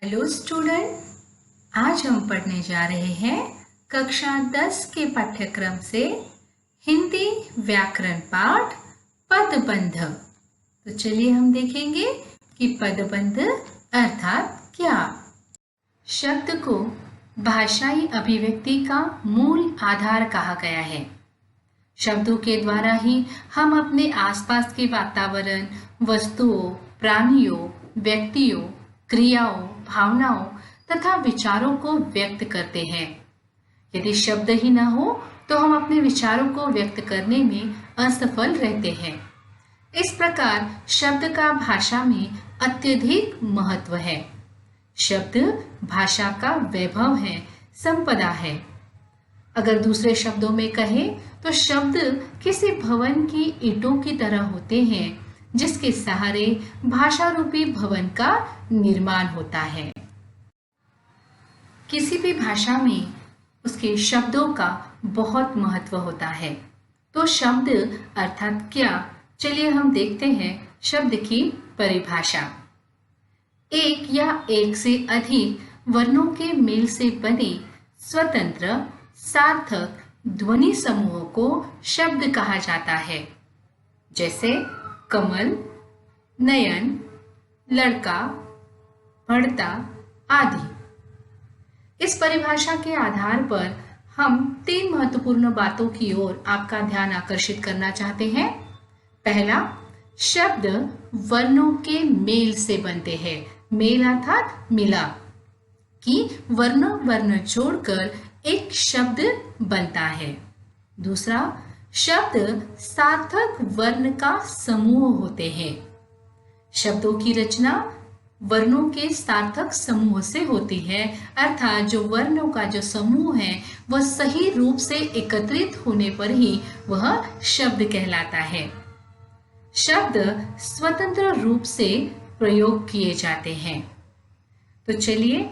Hello student, आज हम पढ़ने जा रहे हैं कक्षा 10 के पाठ्यक्रम से हिंदी व्याकरण पाठ पदबंध। तो चलिए हम देखेंगे कि पदबंध अर्थात क्या। शब्द को भाषाई अभिव्यक्ति का मूल आधार कहा गया है। शब्दों के द्वारा ही हम अपने आसपास के वातावरण, वस्तुओं, प्राणियों, व्यक्तियों, क्रियाओं, भावनाओं तथा विचारों को व्यक्त करते हैं। यदि शब्द ही न हो तो हम अपने विचारों को व्यक्त करने में असफल रहते हैं। इस प्रकार शब्द का भाषा में अत्यधिक महत्व है। शब्द भाषा का वैभव है, संपदा है। अगर दूसरे शब्दों में कहें तो शब्द किसी भवन की ईंटों की तरह होते हैं जिसके सहारे भाषा रूपी भवन का निर्माण होता है। किसी भी भाषा में उसके शब्दों का बहुत महत्व होता है। तो शब्द अर्थात क्या, चलिए हम देखते हैं शब्द की परिभाषा। एक या एक से अधिक वर्णों के मेल से बने स्वतंत्र सार्थक ध्वनि समूह को शब्द कहा जाता है, जैसे कमल, नयन, लड़का, बढ़ता आदि। इस परिभाषा के आधार पर हम 3 महत्वपूर्ण बातों की ओर आपका ध्यान आकर्षित करना चाहते हैं। पहला, शब्द वर्णों के मेल से बनते हैं। मेल अर्थात मिलाप, कि वर्ण जोड़कर एक शब्द बनता है। दूसरा, शब्द सार्थक वर्ण का समूह होते हैं। शब्दों की रचना वर्णों के सार्थक समूह से होती है, अर्थात जो वर्णों का जो समूह है वह सही रूप से एकत्रित होने पर ही वह शब्द कहलाता है। शब्द स्वतंत्र रूप से प्रयोग किए जाते हैं। तो चलिए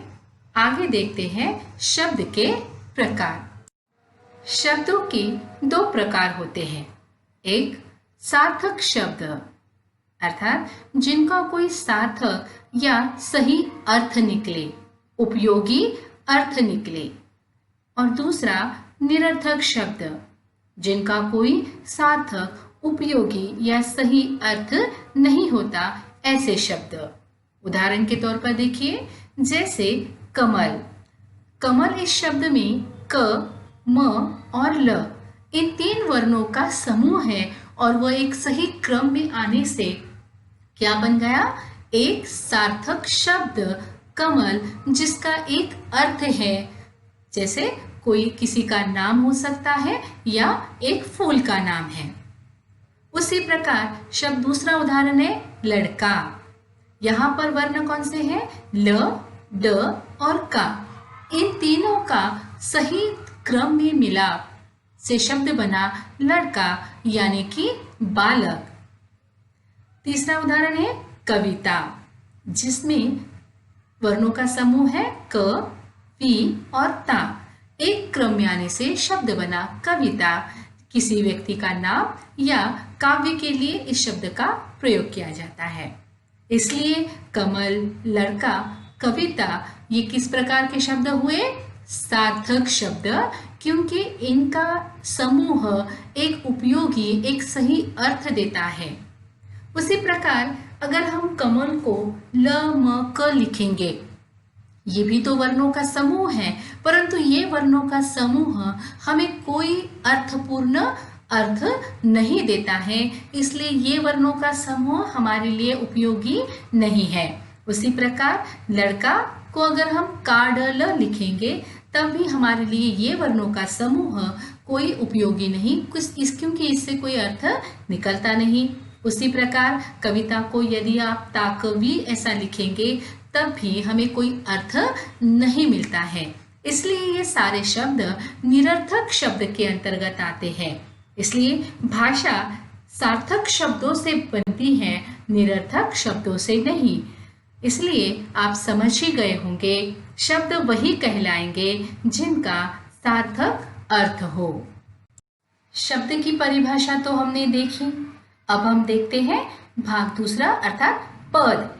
आगे देखते हैं शब्द के प्रकार। शब्दों के 2 प्रकार होते हैं। एक, सार्थक शब्द अर्थात जिनका कोई सार्थक या सही अर्थ निकले, उपयोगी अर्थ निकले। और दूसरा, निरर्थक शब्द जिनका कोई सार्थक, उपयोगी या सही अर्थ नहीं होता, ऐसे शब्द। उदाहरण के तौर पर देखिए, जैसे कमल। कमल इस शब्द में क, म और ल इन 3 वर्णों का समूह है और वह एक सही क्रम में आने से क्या बन गया? एक सार्थक शब्द कमल, जिसका एक अर्थ है, जैसे कोई किसी का नाम हो सकता है या एक फूल का नाम है। उसी प्रकार शब्द दूसरा उदाहरण है लड़का। यहाँ पर वर्ण कौन से हैं? ल, ड और का। इन तीनों का सही क्रम में मिलाप से शब्द बना लड़का, यानी कि बालक। तीसरा उदाहरण है कविता, जिसमें वर्णों का समूह है क, पी और ता। एक क्रम में आने से शब्द बना कविता। किसी व्यक्ति का नाम या काव्य के लिए इस शब्द का प्रयोग किया जाता है। इसलिए कमल, लड़का, कविता ये किस प्रकार के शब्द हुए? सार्थक शब्द, क्योंकि इनका समूह एक उपयोगी, एक सही अर्थ देता है। उसी प्रकार अगर हम कमल को ल, म, क लिखेंगे, ये भी तो वर्णों का समूह है, परंतु ये वर्णों का समूह हमें कोई अर्थपूर्ण अर्थ नहीं देता है, इसलिए ये वर्णों का समूह हमारे लिए उपयोगी नहीं है। उसी प्रकार लड़का को अगर हम का, ड, ल लिखेंगे तब भी हमारे लिए ये वर्णों का समूह कोई उपयोगी नहीं, क्योंकि इससे कोई अर्थ निकलता नहीं। उसी प्रकार कविता को यदि आप ताकवी ऐसा लिखेंगे तब भी हमें कोई अर्थ नहीं मिलता है। इसलिए ये सारे शब्द निरर्थक शब्द के अंतर्गत आते हैं। इसलिए भाषा सार्थक शब्दों से बनती है, निरर्थक शब्दों से नहीं। इसलिए आप समझ ही गए होंगे, शब्द वही कहलाएंगे जिनका सार्थक अर्थ हो। शब्द की परिभाषा तो हमने देखी, अब हम देखते हैं भाग दूसरा अर्थात पद।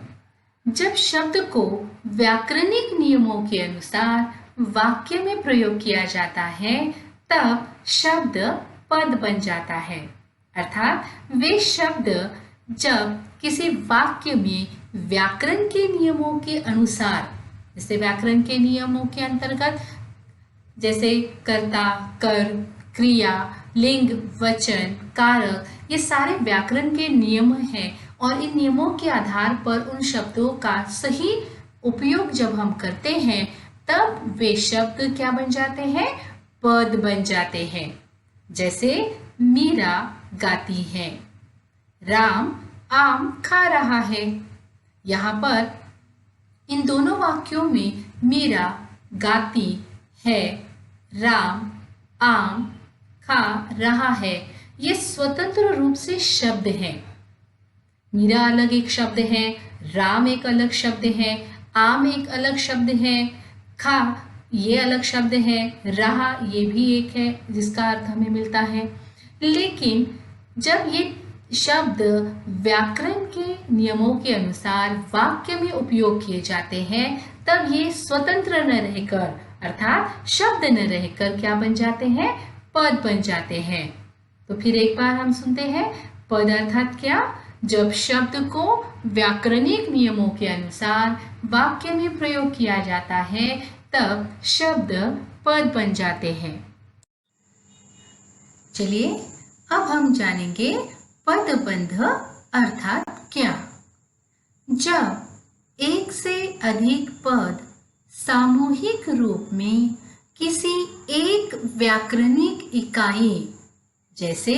जब शब्द को व्याकरणिक नियमों के अनुसार वाक्य में प्रयोग किया जाता है तब शब्द पद बन जाता है। अर्थात वे शब्द जब किसी वाक्य में व्याकरण के नियमों के अनुसार, जैसे व्याकरण के नियमों के अंतर्गत जैसे कर्ता, कर, क्रिया, लिंग, वचन, कारक, ये सारे व्याकरण के नियम हैं और इन नियमों के आधार पर उन शब्दों का सही उपयोग जब हम करते हैं तब वे शब्द क्या बन जाते हैं? पद बन जाते हैं। जैसे मीरा गाती है, राम आम खा रहा है। यहाँ पर इन दोनों वाक्यों में मीरा गाती है, राम आम खा रहा है, ये स्वतंत्र रूप से शब्द हैं। मीरा अलग एक शब्द है, राम एक अलग शब्द है, आम एक अलग शब्द है, खा ये अलग शब्द है, रहा ये भी एक है जिसका अर्थ हमें मिलता है। लेकिन जब ये शब्द व्याकरण के नियमों के अनुसार वाक्य में उपयोग किए जाते हैं तब ये स्वतंत्र न रहकर, अर्थात शब्द न रहकर क्या बन जाते हैं? पद बन जाते हैं। तो फिर एक बार हम सुनते हैं, पद अर्थात क्या? जब शब्द को व्याकरणिक नियमों के अनुसार वाक्य में प्रयोग किया जाता है तब शब्द पद बन जाते हैं। चलिए अब हम जानेंगे पदबंध अर्थात क्या। जब एक से अधिक पद सामूहिक रूप में किसी एक व्याकरणिक इकाई जैसे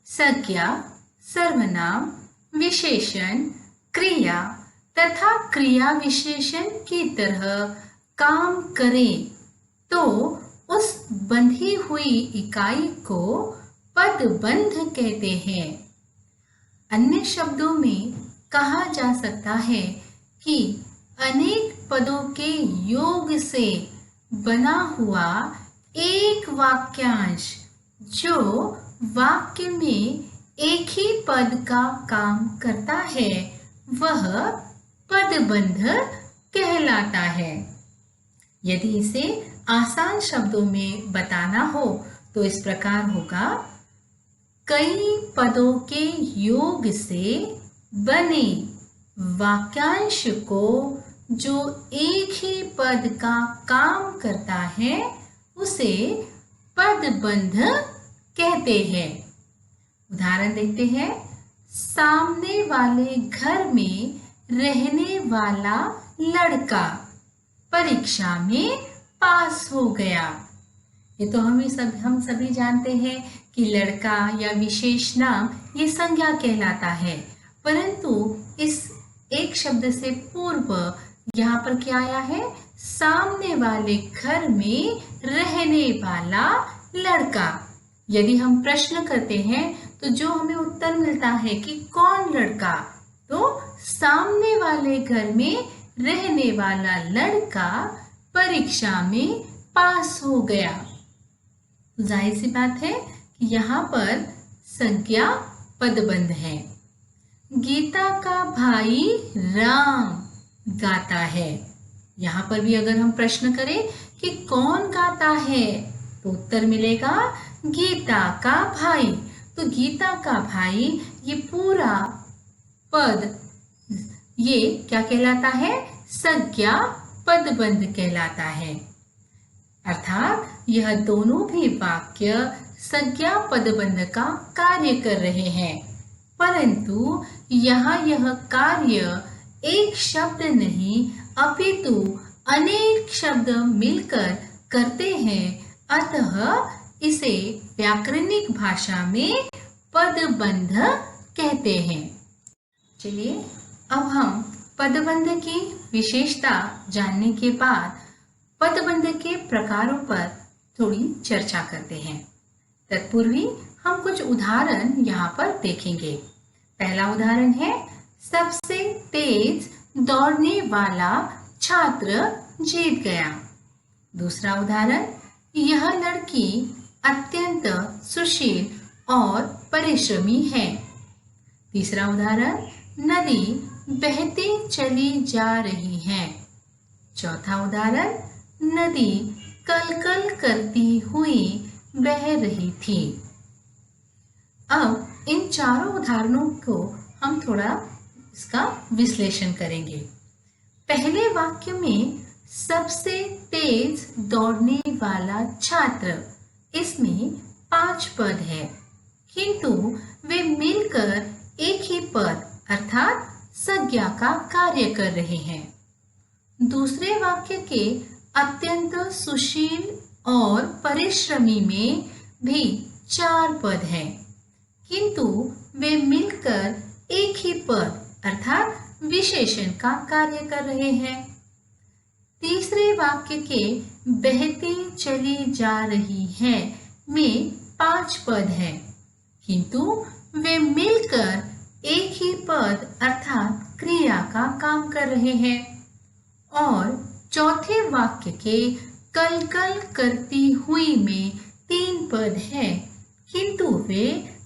संज्ञा, सर्वनाम, विशेषण, क्रिया तथा क्रिया विशेषण की तरह काम करें तो उस बंधी हुई इकाई को पदबंध कहते हैं। अन्य शब्दों में कहा जा सकता है कि अनेक पदों के योग से बना हुआ एक वाक्यांश जो वाक्य में एक ही पद का काम करता है वह पदबंध कहलाता है। यदि इसे आसान शब्दों में बताना हो तो इस प्रकार होगा, कई पदों के योग से बने वाक्यांश को जो एक ही पद का काम करता है उसे पदबंध कहते हैं। उदाहरण देखते हैं, सामने वाले घर में रहने वाला लड़का परीक्षा में पास हो गया। ये तो हम सभी जानते हैं कि लड़का या विशेष नाम ये संज्ञा कहलाता है, परंतु इस एक शब्द से पूर्व यहाँ पर क्या आया है? सामने वाले घर में रहने वाला लड़का। यदि हम प्रश्न करते हैं तो जो हमें उत्तर मिलता है कि कौन लड़का, तो सामने वाले घर में रहने वाला लड़का परीक्षा में पास हो गया। जाहिर सी बात है कि यहाँ पर संज्ञा पदबंध है। गीता का भाई राम गाता है। यहाँ पर भी अगर हम प्रश्न करें कि कौन गाता है तो उत्तर मिलेगा गीता का भाई। तो गीता का भाई ये पूरा पद ये क्या कहलाता है? संज्ञा पदबंध कहलाता है। अर्थात यह दोनों भी वाक्य संज्ञा पदबंध का कार्य कर रहे हैं, परंतु यहाँ यह कार्य एक शब्द नहीं अपितु अनेक शब्द मिलकर करते हैं, अतः इसे व्याकरणिक भाषा में पदबंध कहते हैं। चलिए अब हम पदबंध की विशेषता जानने के बाद पदबंध के प्रकारों पर थोड़ी चर्चा करते हैं। तत्पूर्वी हम कुछ उदाहरण यहाँ पर देखेंगे। पहला उदाहरण है, सबसे तेज दौड़ने वाला छात्र जीत गया। दूसरा उदाहरण, यह लड़की अत्यंत सुशील और परिश्रमी है। तीसरा उदाहरण, नदी बहती चली जा रही हैं। चौथा उदाहरण, नदी कल कल करती हुई बह रही थी। अब इन चारों उदाहरणों को हम थोड़ा इसका विश्लेषण करेंगे। पहले वाक्य में सबसे तेज दौड़ने वाला छात्र, इसमें 5 पद है, किंतु वे मिलकर एक ही पद अर्थात संज्ञा का कार्य कर रहे हैं। दूसरे वाक्य के अत्यंत सुशील और परिश्रमी में भी 4 पद हैं, किंतु वे मिलकर एक ही पद अर्थात विशेषण का कार्य कर रहे हैं। तीसरे वाक्य के बहती चली जा रही है में 5 पद हैं, किंतु वे मिलकर एक ही पद अर्थात क्रिया का काम कर रहे हैं। और चौथे वाक्य के कल कल करती हुई में 3 पद हैं, किंतु वे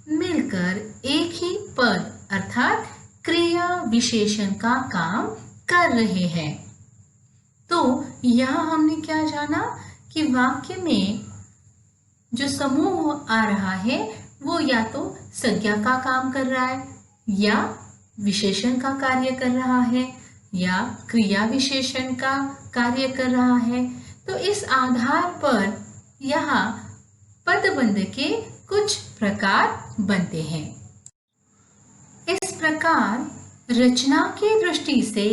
मिलकर एक ही पद अर्थात क्रिया विशेषण का काम कर रहे हैं। तो यहाँ हमने क्या जाना कि वाक्य में जो समूह आ रहा है वो या तो संज्ञा का काम कर रहा है, या विशेषण का कार्य कर रहा है, या क्रिया विशेषण का कार्य कर रहा है। तो इस आधार पर यहाँ पदबंध के कुछ प्रकार बनते हैं। इस प्रकार रचना की दृष्टि से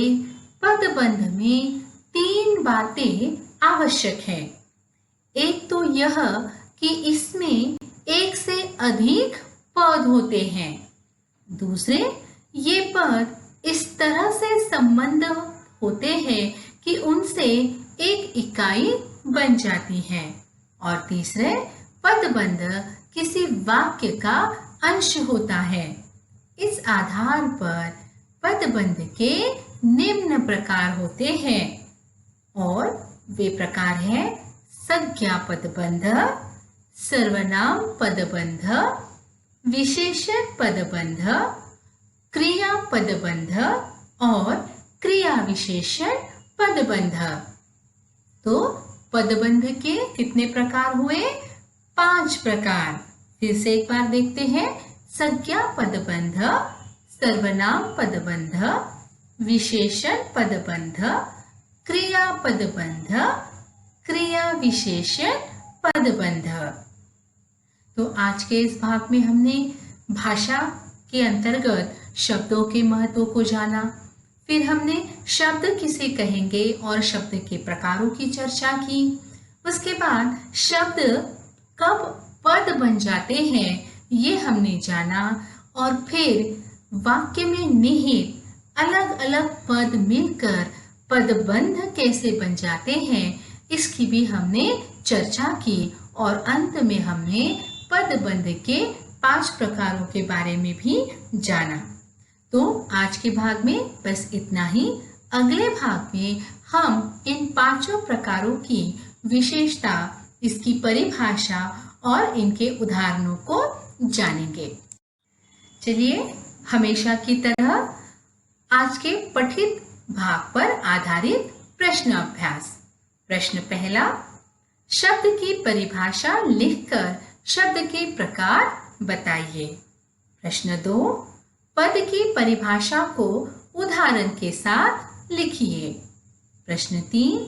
पदबंध में 3 बातें आवश्यक हैं। एक तो यह कि इसमें एक से अधिक पद होते हैं। दूसरे, ये पद इस तरह से संबंध होते हैं कि उनसे एक इकाई बन जाती है। और तीसरे, पदबंध किसी वाक्य का अंश होता है। इस आधार पर पदबंध के निम्न प्रकार होते हैं, और वे प्रकार हैं संज्ञा पदबंध, सर्वनाम पदबंध, विशेषण पदबंध, क्रिया पदबंध और क्रिया विशेषण पदबंध। तो पदबंध के कितने प्रकार हुए? 5 प्रकार। फिर से एक बार देखते हैं। संज्ञा पदबंध, सर्वनाम पदबंध, विशेषण पदबंध, क्रिया पदबंध, क्रिया विशेषण पदबंध। तो आज के इस भाग में हमने भाषा के अंतर्गत शब्दों के महत्व को जाना। फिर हमने शब्द किसे कहेंगे और शब्द के प्रकारों की चर्चा की। उसके बाद शब्द कब पद बन जाते हैं ये हमने जाना, और फिर वाक्य में निहित अलग अलग पद मिलकर पदबंध कैसे बन जाते हैं इसकी भी हमने चर्चा की। और अंत में हमने पदबंध के 5 प्रकारों के बारे में भी जाना। तो आज के भाग में बस इतना ही। अगले भाग में हम इन 5 प्रकारों की विशेषता, इसकी परिभाषा और इनके उदाहरणों को जानेंगे। चलिए, हमेशा की तरह आज के पठित भाग पर आधारित प्रश्न अभ्यास। प्रश्न पहला, शब्द की परिभाषा लिखकर शब्द के प्रकार बताइए। प्रश्न 2, पद की परिभाषा को उदाहरण के साथ लिखिए। प्रश्न 3,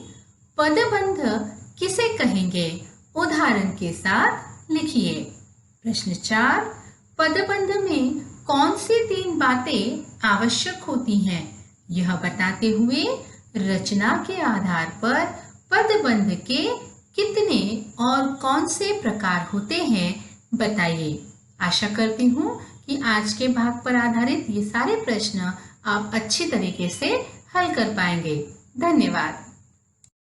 पदबंध किसे कहेंगे? उदाहरण के साथ लिखिए। प्रश्न 4, पदबंध में कौन सी 3 बातें आवश्यक होती हैं? यह बताते हुए रचना के आधार पर पदबंध के कितने और कौन से प्रकार होते हैं बताइए। आशा करती हूँ कि आज के भाग पर आधारित ये सारे प्रश्न आप अच्छी तरीके से हल कर पाएंगे। धन्यवाद।